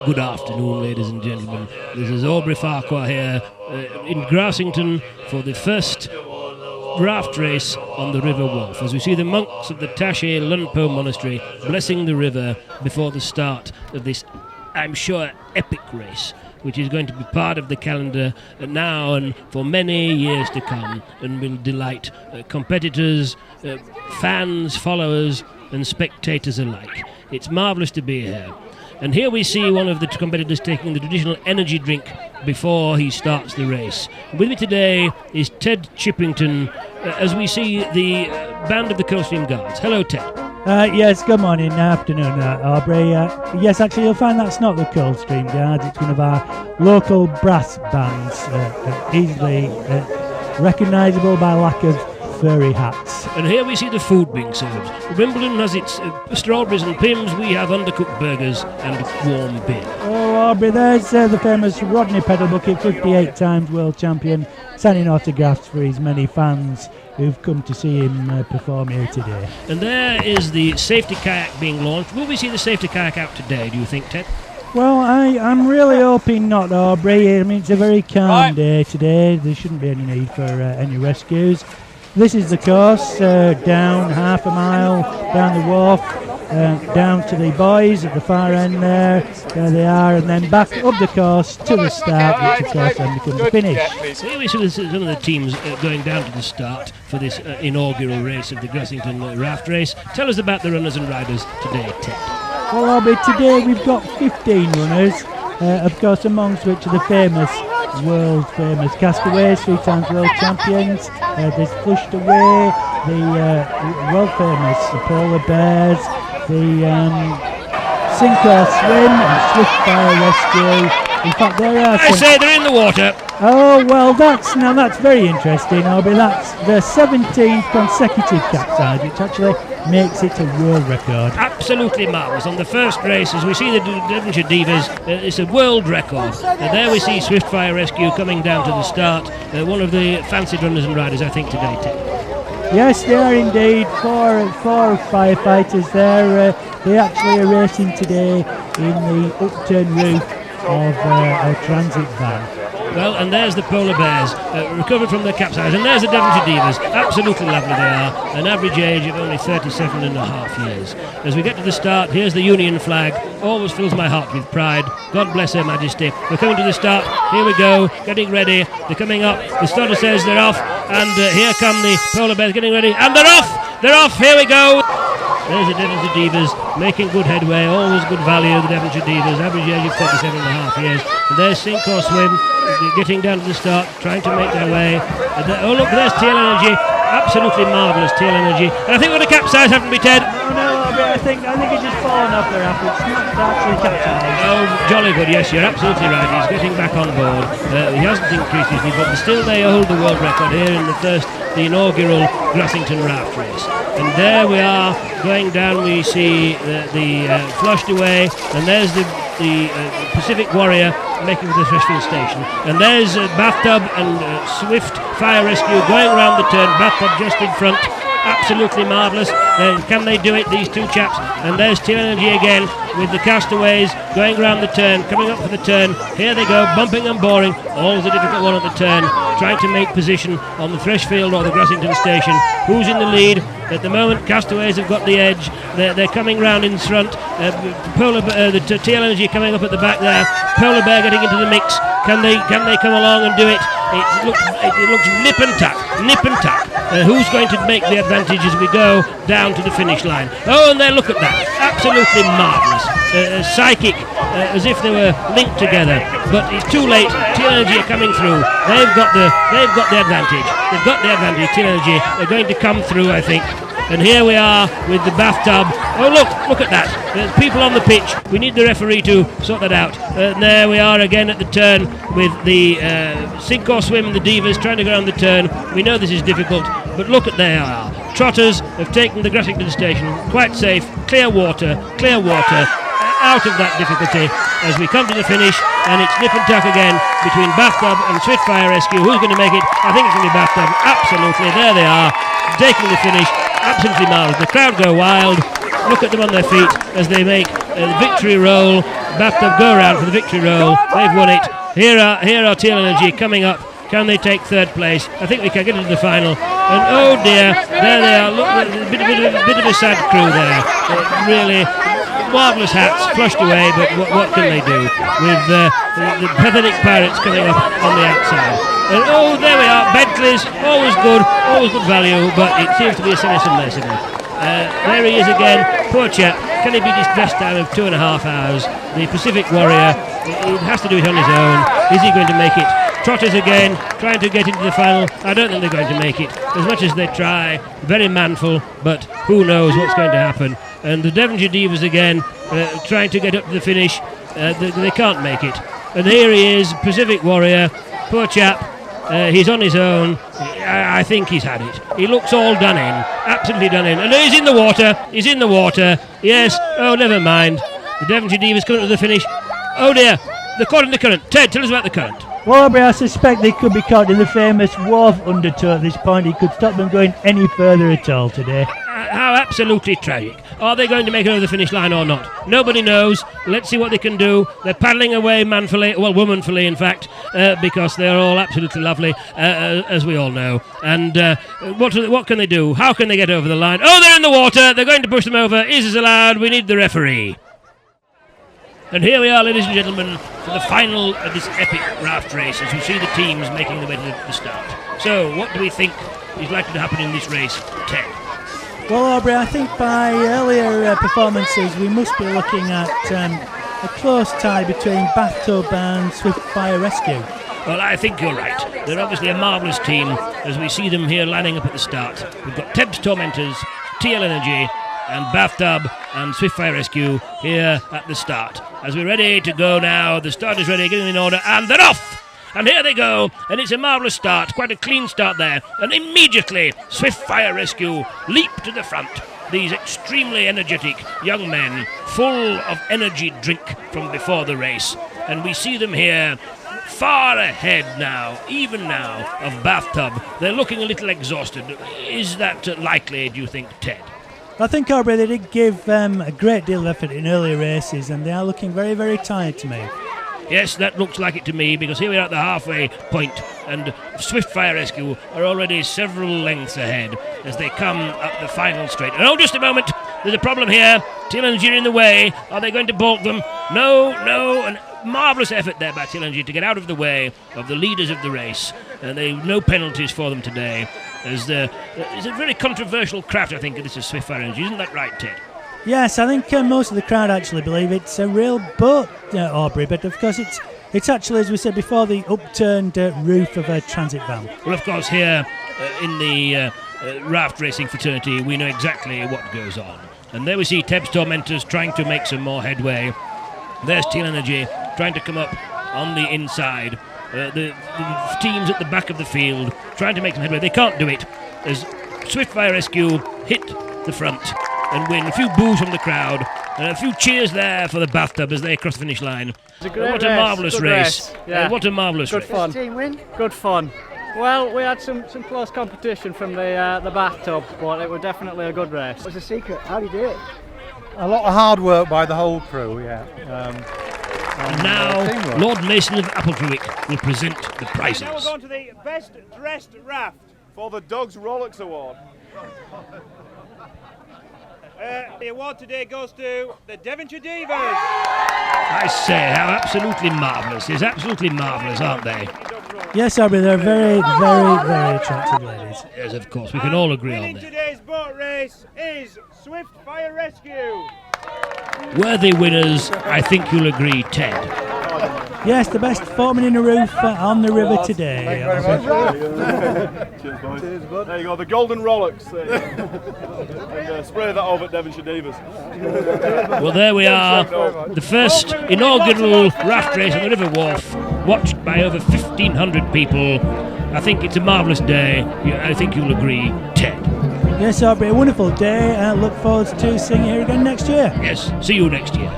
Good afternoon, ladies and gentlemen. This is Aubrey Farquhar here in Grassington for the first raft race on the River Wharfe, as we see the monks of the Taché Lunpo Monastery blessing the river before the start of this, I'm sure, epic race, which is going to be part of the calendar now and for many years to come, and will delight competitors, fans, followers and spectators alike. It's marvellous to be here. And here we see one of the competitors taking the traditional energy drink before he starts the race. With me today is Ted Chippington, as we see the band of the Coldstream Guards. Hello, Ted. Yes, good morning, afternoon, Aubrey. Yes, actually, you'll find that's not the Coldstream Guards. It's one of our local brass bands, easily recognisable by lack of furry hats. And here we see the food being served. Wimbledon has its strawberries and pims. We have undercooked burgers and warm beer. Oh, Aubrey, there's the famous Rodney Pedalbucket, 58 times world champion, signing autographs for his many fans who've come to see him perform here today. And there is the safety kayak being launched. Will we see the safety kayak out today, do you think, Ted? Well, I'm really hoping not, Aubrey. I mean, it's a very calm day today. There shouldn't be any need for any rescues. This is the course, down half a mile down the wharf, down to the boys at the far end there they are, and then back up the course to the start, which of course then becomes the finish. Here we see some of the teams going down to the start for this inaugural race of the Grassington Raft Race. Tell us about the runners and riders today, Ted. Well, Aubrey, today we've got 15 runners, of course amongst which are the world famous Castaways, 3 times world champions. There's Flushed Away, the world famous Polar Bears, the Sink or Swim and Swift Fire Rescue. In fact, there are I say they're in the water. Oh, well, that's very interesting, Aubrey. That's the 17th consecutive capsize, which actually makes it a world record. Absolutely marvellous. On the first race, as we see the Devonshire Divas, it's a world record. There we see Swift Fire Rescue coming down to the start. One of the fancied runners and riders, I think, today, Ted. Yes, they are indeed. Four firefighters there. They actually are racing today in the upturned roof of a transit van. Well, and there's the Polar Bears, recovered from their capsize, and there's the Devonshire Divas. Absolutely lovely they are, an average age of only 37 and a half years. As we get to the start, here's the Union flag, always fills my heart with pride. God bless Her Majesty. We're coming to the start, here we go, getting ready, they're coming up, the starter says they're off, and here come the Polar Bears getting ready, and they're off, here we go. There's the Devonshire Divas, making good headway, always good value, the Devonshire Divas, average age of 37 and a half years. And there's Sink or Swim, getting down to the start, trying to make their way. Oh look, there's Tail Energy, absolutely marvellous Tail Energy. And I think we're going to capsize, haven't we, Ted? No, I think he's just fallen off the raft. It's not actually capsized. Oh, jolly good, yes, you're absolutely right. He's getting back on board. He hasn't increased his speed, but still they hold the world record here in the inaugural Grassington Raft Race. And there we are, going down, we see the Flushed Away, and there's the Pacific Warrior making for the Freshfield Station. And there's Bathtub and Swift Fire Rescue going around the turn, Bathtub just in front. Absolutely marvellous. Can they do it, these two chaps? And there's Tail Energy again with the Castaways going around the turn, coming up for the turn. Here they go, bumping and boring. Always a difficult one at the turn, trying to make position on the Freshfield or the Grassington Station. Who's in the lead? At the moment, Castaways have got the edge. They're coming round in front. The Tail Energy coming up at the back there. Polar Bear getting into the mix. Can they come along and do it? It looks nip and tuck. Who's going to make the advantage as we go down to the finish line? Oh, and there, look at that. Absolutely marvellous. Psychic, as if they were linked together. But it's too late. Tail Energy are coming through. They've got the advantage. They've got the advantage. Tail Energy are going to come through, I think. And here we are with the Bathtub. Oh, look at that. There's people on the pitch. We need the referee to sort that out. And there we are again at the turn with the Sink or Swim, the Divas trying to go around the turn. We know this is difficult, but look at they are. Trotters have taken the Grassington Station. Quite safe. Clear water. Out of that difficulty as we come to the finish, and it's nip and tuck again between Bathtub and Swift Fire Rescue. Who's going to make it? I think it's going to be Bathtub. Absolutely. There they are, taking the finish. Absolutely marvellous. The crowd go wild. look at them on their feet as they make the victory roll. Bathtub go round for the victory roll. They've won it. Here are Teal Energy coming up. Can they take third place? I think we can get into the final. And oh dear, there they are. Look, a bit of a sad crew there. Really marvellous hats flushed away, but what can they do with the pathetic pirates coming up on the outside? And oh, there we are. Bentleys, always good value, but it seems to be a semi-submersible. There he is again. Poor chap. Can he be distressed out of 2.5 hours? The Pacific Warrior. He has to do it on his own. Is he going to make it? Trotters again, trying to get into the final. I don't think they're going to make it. As much as they try, very manful, but who knows what's going to happen. And the Devonshire Divas again, trying to get up to the finish. They can't make it. And here he is, Pacific Warrior. Poor chap. He's on his own. I think he's had it. He looks all done in. Absolutely done in. And he's in the water. He's in the water. Yes. Oh, never mind. The Devonshire Divas coming to the finish. Oh dear. They're caught in the current. Ted, tell us about the current. Well, Aubrey, I suspect they could be caught in the famous Wharfe undertow at this point. It could stop them going any further at all today. How absolutely tragic. Are they going to make it over the finish line or not? Nobody knows. Let's see what they can do. They're paddling away manfully, well, womanfully in fact, because they're all absolutely lovely, as we all know. And what can they do? How can they get over the line? Oh, they're in the water. They're going to push them over. Is this allowed? We need the referee. And here we are, ladies and gentlemen, for the final of this epic raft race, as we see the teams making their way to the start. So, what do we think is likely to happen in this race, Ted? Well, Aubrey, I think by earlier performances, we must be looking at a close tie between Bathtub and Swift Fire Rescue. Well, I think you're right. They're obviously a marvellous team, as we see them here lining up at the start. We've got Teb's Tormentors, TL Energy, and Bathtub and Swift Fire Rescue here at the start. As we're ready to go now, the start is ready, getting in order, and they're off! And here they go, and it's a marvellous start, quite a clean start there. And immediately, Swift Fire Rescue leap to the front. These extremely energetic young men, full of energy drink from before the race. And we see them here far ahead now, even now, of Bathtub. They're looking a little exhausted. Is that likely, do you think, Ted? I think, Aubrey, they did give a great deal of effort in earlier races, and they are looking very, very tired to me. Yes, that looks like it to me, because here we are at the halfway point, and Swift Fire Rescue are already several lengths ahead as they come up the final straight. And oh, just a moment, there's a problem here. Teal Energy in the way. Are they going to balk them? No, and marvellous effort there by Teal Energy to get out of the way of the leaders of the race. And no penalties for them today. It's a very controversial craft, I think, this is Swift Fire Energy. Isn't that right, Ted? Yes, I think most of the crowd actually believe it's a real boat, Aubrey, but of course it's actually, as we said before, the upturned roof of a transit van. Well, of course, here in the raft racing fraternity, we know exactly what goes on. And there we see Teb's Tormentors trying to make some more headway. There's Teal Energy trying to come up on the inside. The teams at the back of the field trying to make some headway. They can't do it as Swift Fire Rescue hit the front and win. A few boos from the crowd and a few cheers there for the Bathtub as they cross the finish line. What a marvellous race. Yeah. What a marvellous race. Good fun. Team win? Good fun. Well, we had some close competition from the Bathtub, but it was definitely a good race. What's the secret? How do you do it? A lot of hard work by the whole crew, yeah. And now, Lord Mason of Appledrewick will present the prizes. Now we're going to the best dressed raft for the Dogs Rolex Award. The award today goes to the Devonshire Divas. I say, how absolutely marvellous. It's absolutely marvellous, aren't they? Yes, Aubrey, they're very, very, very attractive ladies. Yes, of course, we can all agree on Winning that. today's boat race is Swift Fire Rescue. Worthy winners, I think you'll agree, Ted. Yes, the best foreman in a roof on the river today. Cheers, boys. Cheers, bud. There you go, the golden Rolex. And spray that over at Devonshire Divas. Well, there we are, the first inaugural raft race on the River Wharfe, watched by over 1,500 people. I think it's a marvellous day. I think you'll agree, Ted. Yes, Aubrey, a wonderful day. I look forward to seeing you here again next year. Yes, see you next year.